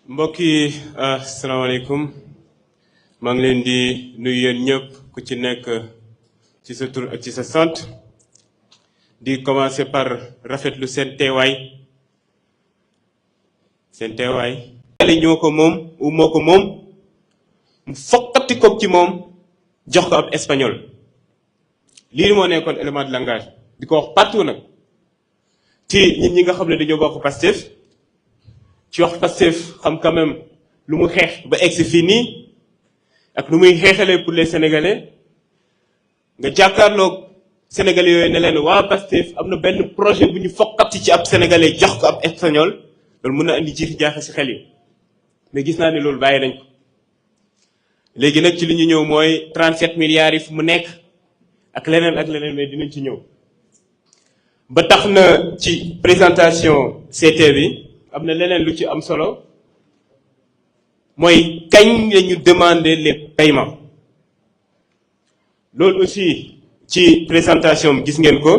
mbokk yi asalaamaaleykum maa ngi leen di nuyu yéen ñëpp ku ci nekk ci sa tur ak ci sa sant di commencer par rafetlu seen teewaay ñoo ko moom ou moo ko moom mu fokkati ko ci moom jox ko ab espagnol lii moo nekkoon élément de langage di ko wax partout nag ci nit ñi nga xam ne dañoo bokk Pastef ci wax Pastef xam quand même lu mu xeex ba egsi fii nii ak lu muy xeexalee pour les sénégalais nga jàkkaarloog sénégalais yooyu ne leen waa Pastef am na benn projet bu ñu fokkati ci ab sénégalais jox ko ab espagnol loolu mën na andi jiixi jaaxa si xel yi mais gis naa ne loolu bàyyi nañ ko léegi nag ci li ñu ñëw mooy 37 milliards yi fu mu nekk ak leneen mais dinañ ci ñëw ba tax na ci présentation CT bi am na leneen lu ci am solo mooy kañ la ñu demander les paiements loolu aussi ci présentation bi gis ngeen ko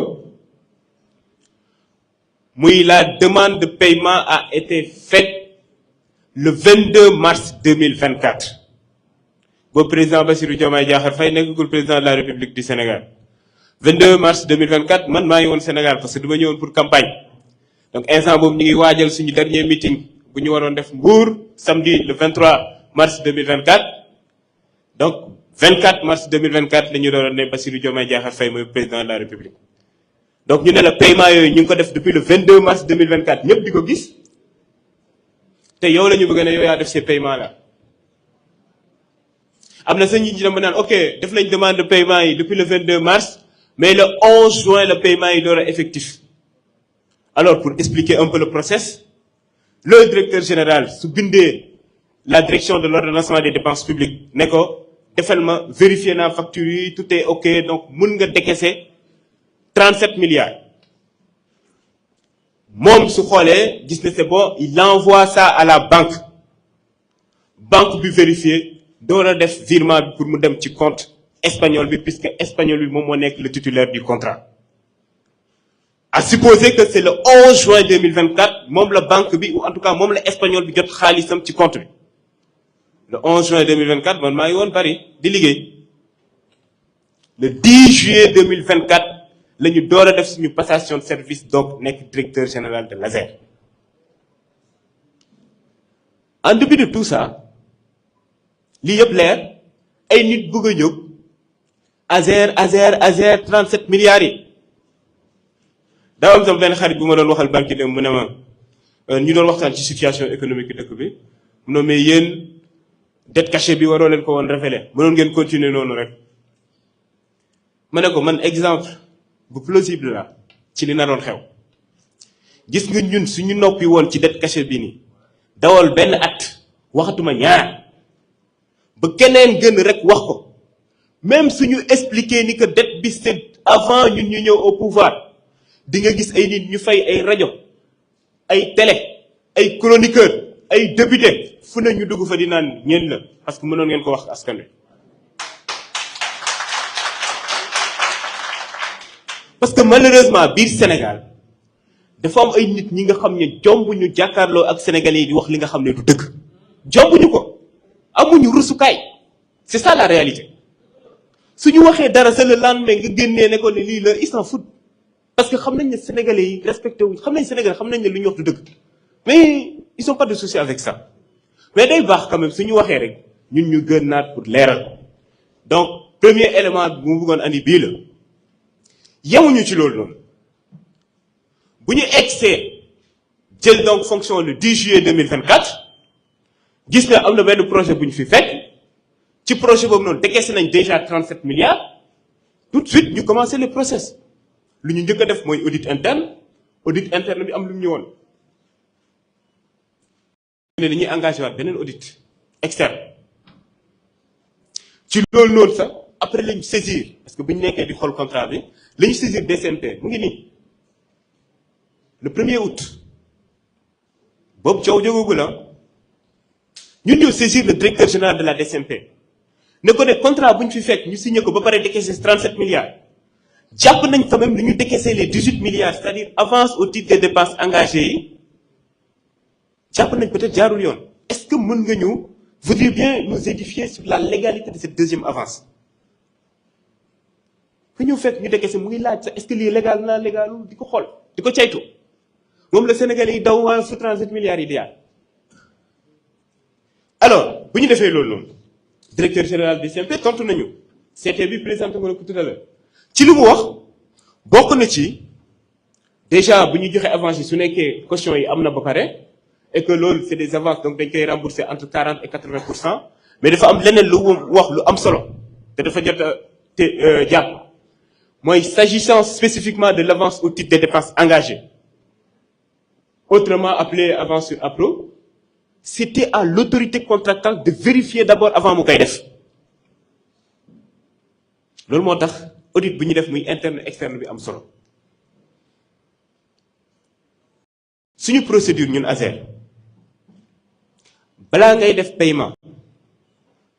muy la demande de paiement a été faite le 22 mars 2024 boobu président Bassirou Diomaye Diakhar Faye nekkagul président de la République du Sénégal 22 mars 2024 man maa ngi woon Sénégal parce que dama ñëwoon pour campagne donc instant boobu ñu ngi waajal suñu dernier meeting bu ñu waroon def Mbour samedi le 23 mars 2024 donc 24 mars 2024 la ñu doon ne Bassirou Diomaye Diakhar Faye mooy président de la République donc ñu ne la paiement yooyu ñu ngi ko def depuis le 22 mars 2024 ñëpp di ko gis te yow la ñu bëgg ne yow yaa def ces paiements là am na sa nit ñi dama naan ok def nañ demande de paiement yi depuis le 22 mars mais le 11 juin le paiement yi door a effectif alors pour expliquer un peu le process le directeur général su bindee la direction de l'ordonnancement des dépenses publiques ne ko defal ma vérifier naa facture yi tout est ok donc mun nga décaisser 37 milliards moom su xoolee gis ne c'est bon il envoie ça à la banque bi vérifier door a def virement bi pour mu dem ci compte espagnol bi puisque espagnol bi moom moo nekk le titulaire du contrat à supposer que c'est le 11 juin 2024 moom la banque bi ou en tout cas moom la espagnol bi jot xaalisam ci compte bi le 11 juin 2024 man maa ngi woon Paris di liggéey le 10 juillet 2024 la ñu door a def suñu passation de service donc nekk directeur général de l'ASER en dépit de tout ça lii yëpp leer ay nit bëgg a ñëw ASER 37 milliards yi daa am sama benn xarit bu ma doon waxal banque dem mu ne ma ñu doon waxtaan ci situation économique dëkk bi mu ne mais yéen dette cachée bi waroo leen ko woon révéler mënoon ngeen continuer noonu rek ma ne ko man exemple bu plausible la ci li naroon xew gis nga ñun suñu noppi woon ci dette cachée bi nii dawal benn at waxatuma ñaar ba keneen gën rek wax ko même suñu expliquer ni que dette bi c'est avant ñun ñu ñëw au pouvoir di nga gis ay nit ñu fay ay rajo ay télé ay chroniqueur ay député fu ne ñu dugg fa di naan ñeen la parce que mënoon ngeen ko wax askan wi. parce que malheureusement biir Sénégal dafa am ay nit ñi nga xam ne jomb ñu jàkkaarloo ak sénégalais yi di wax li nga xam ne du dëgg jomb ñu ko amuñu rusukaay c'est ça la réalité suñu waxee dara c'est le lendemain nga génnee ne ko ne lii la ils s'en foutent parce que xam nañ ne sénégalais yi respecté wuñ xam nañ Sénégal xam nañ ne lu ñu wax du dëgg mais ils ont pas de souci avec ça mais day baax quand même suñu waxee rek ñun ñu gën naat pour leeral donc premier élément bi mu bëggoon andi bii la yemuñu ci loolu noonu bu ñu egsee jël donc fonction le 10 juillet 2024 gis na am na benn projet bu ñu fi fekk ci projet boobu noonu décaissé nañ déjà 37 milliards tout de suite ñu commencé le process lu ñu njëkk a def mooy audit interne bi am lu mu ñëwoon ne dañuy engagé waat beneen audit externe ci loolu noonu sax après lañu saisir parce que bu ñu nekkee di xool contrat bi lañu saisir DCMP mu ngi nii le 1er août boobu coow jógagul la ñun ñoo saisir le directeur général de la DCMP ne ko ne contrat bu ñu fi fekk ñu signé ko ba pare décaissé 37 milliards jàpp nañ quand même lu ñu décaissé les 18 milliards c'est-à-dire avance au titre des dépenses engagées yi jàpp nañ peut-être jaarul yoon est-ce que mën nga ñu voudriez bien nous édifier sur la légalité de cette deuxième avance ku ñu fekk ñu décaissé mu ngi laaj sax est-ce que lii légal naa légalul di ko xool di ko caytu moom la Sénégalais yi daw waa su 37 milliards yi di yaar alors bu ñu defee loolu noonu directeur général du CMP tontu nañu CT bi présenté nga ko tout à l'heure ci li mu wax bokk na ci déjà bu ñu joxe avance yi su nekkee caution yi am na ba pare et que loolu c'est des avances donc dañ koy rembourser entre 40 et 80%, mais dafa am leneen lu wax lu am solo te dafa jot a te jàpp mooy s'agissant spécifiquement de l'avance au titre des dépenses engagées autrement appelé avance sur appro, c'était à l'autorité contractante de vérifier d'abord avant mu koy def loolu moo tax audit bu ñu def muy interne externe bi am solo suñu procédure ñun ASER balaa ngay def paiement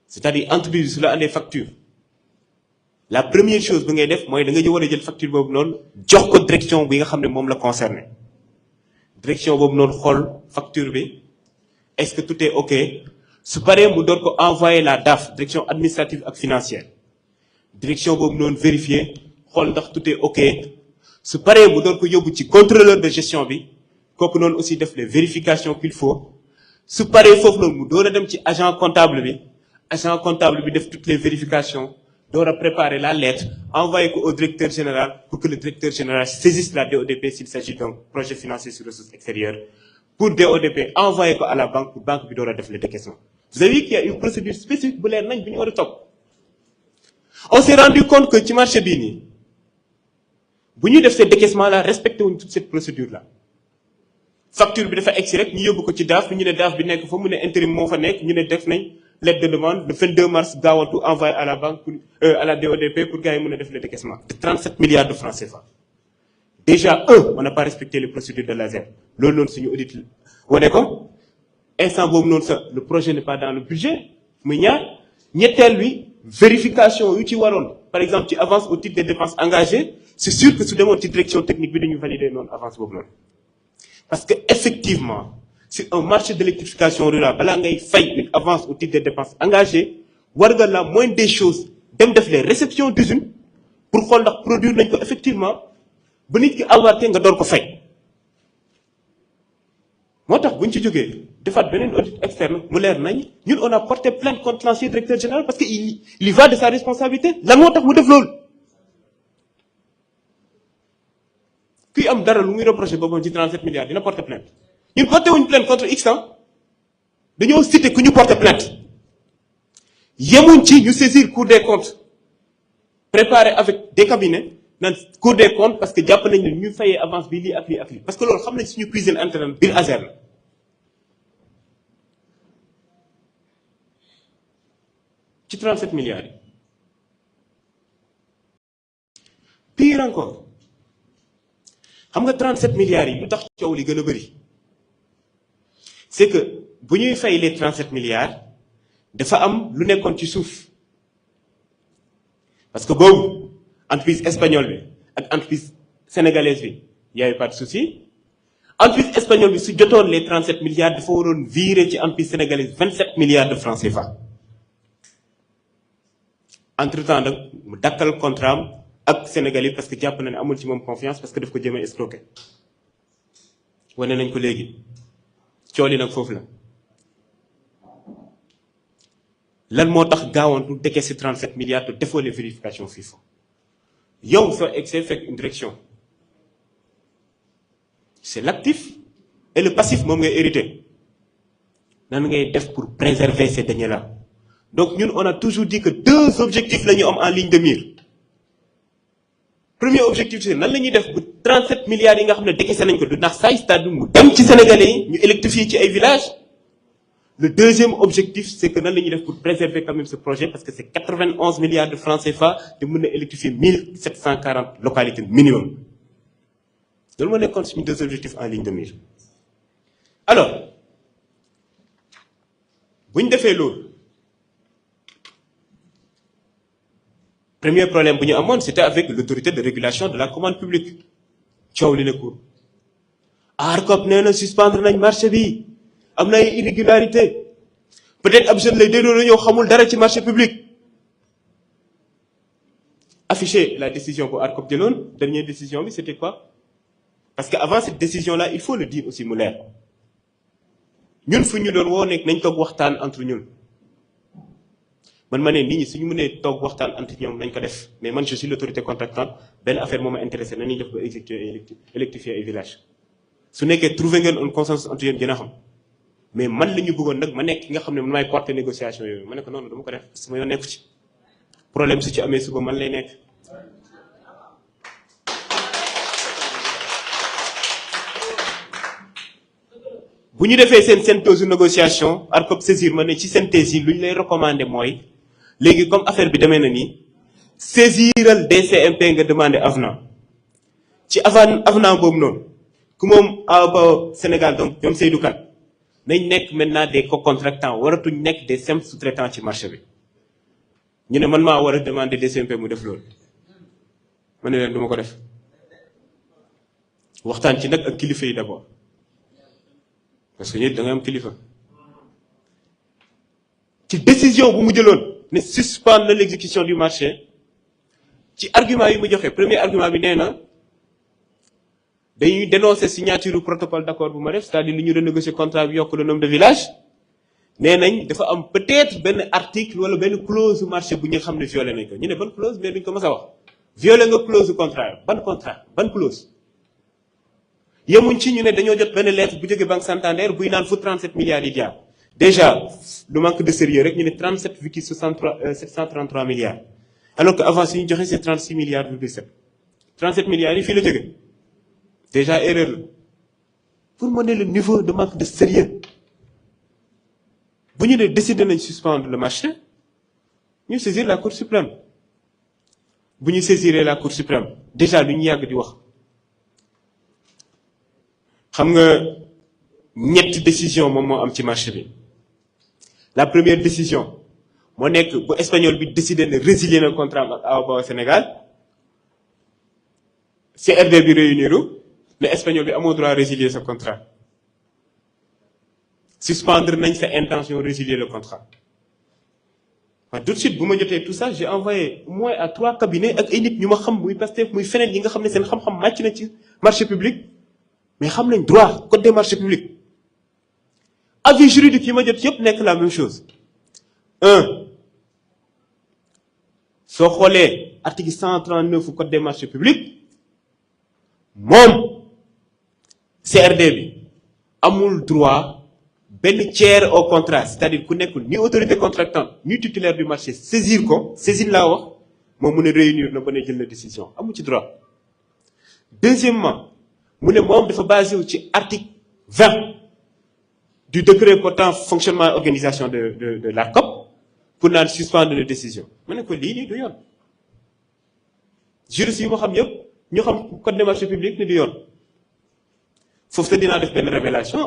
c'est-à-dire entreprise bi su la andee facture la première chose bi ngay def mooy da nga war a jël facture boobu noonu jox ko direction bi nga xam ne moom la concerné direction boobu noonu xool facture bi est-ce que tout est ok su paree mu door ko envoyer la DAF direction administrative ak financière direction boobu noonu vérifier xool ndax tout est ok su paree mu door ko yóbbu ci contrôleur de gestion bi kooku noonu aussi def les vérifications qu'il faut su paree foofu noonu mu door a dem ci agent comptable bi def toutes les vérifications door a préparer la lettre envoyer ko au directeur général pour que le directeur général saisisse la DODP s'il s'agit d'un projet financier sur ressources extérieures pour DODP envoyer ko à la banque pour banque bi door a def le décaissement. Vous avez vu qu'il y a une procédure spécifique bu leer nañ bi ñu war a topp. On s'est rendu compte que ci marché bii nii bu ñuy def ces décaissements là respecté wuñ toute cette procédure là facture bi dafa egsi rek ñu yóbbu ko ci DAF bi ñu ne DAF bi nekk fa mu ne intérim moo fa nekk ñu ne def nañ lettre de demande le 22 mars gaawantu envoyé à la banque pour à la DODP pour gars yi mën a def le décaissement de 37 milliards de francs CFA. Déjà on n'a pas respecté les procédures de l'ASER loolu noonu suñu audit wane ko instant boobu noonu sax le projet n'est pas dans le budget muy ñaar ñetteel wi vérification yu ci waroon par exemple ci avance au titre des dépenses engagées c'est sûr que su demoon ci direction technique bi dañu valider noonu avance boobu noonu parce que effectivement c'est un marché d'électrification rurale balaa ngay fay une avance au titre des dépenses engagées war nga la moindre des choses dem def les réceptions d'usine pour xool ndax produire nañ ko effectivement ba nit ki awarte nga door ko fay moo tax bu ñu ci jógee defaat beneen audit externe mu leer nañ ñun on a porté plainte contre l'ancien directeur général parce que il y va de sa responsabilité lan moo tax mu def loolu kuy am dara lu muy reproché boobu ci 37 milliards dina porter plainte ñun porté wuñ plainte contre X dañoo cité ku ñu porter plainte yemuñ ci ñu saisir Cour des comptes préparé avec des cabinets naan Cour des comptes parce que jàpp nañ ne ñu fayee avance bi lii ak lii ak lii parce que loolu xam nañ suñu cuisine interne biir ASER la ci 37 milliards yi pire encore xam nga 37 milliards yi lu tax coow li gën a bëri c'est que bu ñuy fay les 37 milliards dafa am lu nekkoon ci suuf parce que boobu entreprise espagnole bi ak entreprise sénégalaise bi y avait pas de souci entreprise espagnole bi su jotoon les 37 milliards dafa waroon virer ci entreprise sénégalaise 27 milliards de francs CFA entre temps nag mu dakkal contrat am ak Sénégal yi parce que jàpp na ne amul ci moom confiance parce que daf ko jéem a escroquer wane nañ ko léegi cooli nag foofu la lan moo tax gaawantu décaisser 37 milliards te defoo les vérifications FIFA yow soo excès fekk une direction c'est l'actif et le passif moom ngay hérité nan ngay def pour préserver ces deniers là donc ñun on a toujours dit que deux objectifs la ñu am en ligne de mire premier objectif c'est nan la ñuy def bu 37 milliards yi nga xam ne décaissé nañ ko du ndax say stade mu dem ci Sénégalais yi ñu électrifier ci ay villages le deuxième objectif c'est que nan la ñuy def pour préserver quand même ce projet parce que c'est 91 milliards de francs CFA te mën na électrifier 1740 localités minimum loolu moo nekkoon suñu deux objectifs en ligne de mire alors bu ñu defee loolu premier problème bu ñu amoon c'était avec l'autorité de régulation de la commande publique coow li ne ko ARCOP nee na suspendre nañ marché bi am na ay irrégularité peut-être ab jeune lay dégloo la ñëw xamul dara ci marché public afficher la décision bu ARCOP jëloon dernière décision bi c'était quoi parce que avant cette décision là il faut le dire aussi mu leer ñun fu ñu doon woo nekk nañ toog waxtaan entre ñun man ma ne nit ñi suñu mënee toog waxtaan entre ñoom nañ ko def mais man je suis l'autorité contractante benn affaire moo ma intéressé nañuy def ba électrifier ay village su nekkee trouver ngeen un consensus entre yéen gën a xam mais man la ñu bëggoon nag ma nekk ki nga xam ne man maay porter négociation yooyu ma ne ko noonu dama ko def parce que ma yoon nekku ci problème su ci amee suba man lay nekk bu ñu defee seen synthèse de négociation ARCOP saisir ma ne ci synthèse yi lu ñu lay recommander mooy léegi comme affaire bi demee na nii saisiral DCMP nga demander avenant ci avenant boobu noonu ku moom ba Sénégal donc ñoom Seydou Kane nañ nekk maintenant des co-contractants waratuñ nekk des simples sous-traitants ci marché bi ñu ne man maa war a demander DCMP mu def loolu ma ne leen du ma ko def waxtaan ci nag ak kilifa yi d'abord parce que ñun da nga am kilifa ci décision bu mu jëloon ne suspendre l'exécution du marché ci argument yi mu joxe premier argument bi nee na dañuy dénoncer signature du protocole d'accord bu ma def c'est-à-dire li ñu renégocier contrat bi yokk le nombre de villages nee nañ dafa am peut-être benn article wala benn clause marché bu ñu xam ne violé nañ ko ñu ne ban clause mais duñ ko mës a wax violé nga clause du contrat ban clause yemuñ ci ñu ne dañoo jot benn lettre bu jógee Banque Santander buy naan fu 37 milliards yi jaar déjà lu manque de sérieux rek ñu ne 733 milliards alors que avance yi ñu joxe c'est 36 milliards virgule 7 37 milliards yi fii la jóge déjà erreur la pour mener le niveau de manque de sérieux bu ñu ne décider nañ suspendre le marché ñu saisir la Cour suprême bu ñu saisir la Cour suprême déjà lu ñu yàgg di wax xam nga ñetti décision moom moo am ci marché bi la première décision moo nekk bu espagnol bi décider ne résilier le contrat ak Aoba Sénégal CRD bi réuniru ne espagnol bi amoo droit résilier ce contrat suspendre nañ sa intention résilier le contrat waaw tout de suite bu ma jotee tout ça j'ai envoyé au moins à 3 cabinets ak ay nit ñu ma xam muy Pastef muy feneen yi nga xam ne seen xam-xam màcc na ci marché public mais xam nañ droit code des marchés publics avis juridique yi ma jot yëpp nekk la même chose soo xoolee article 139 code des marchés publics moom CRD bi amul droit benn tiers au contrat c'est-à-dire ku nekkul ni autorité contractante ni titulaire du marché saisir ko saisir laa wax moom mu ne réunir na ba ne jël na décision amul ci droit deuxièmement mu ne moom dafa basé wu ci article 20 du décret portant fonctionnement et organisation de l'ARCOP pour naan suspendre les décisions ma ne ko lii nii du yoon juristes yi ma xam yëpp ñu xam code des marchés publics ni du yoon foofu sax dinaa def benn révélation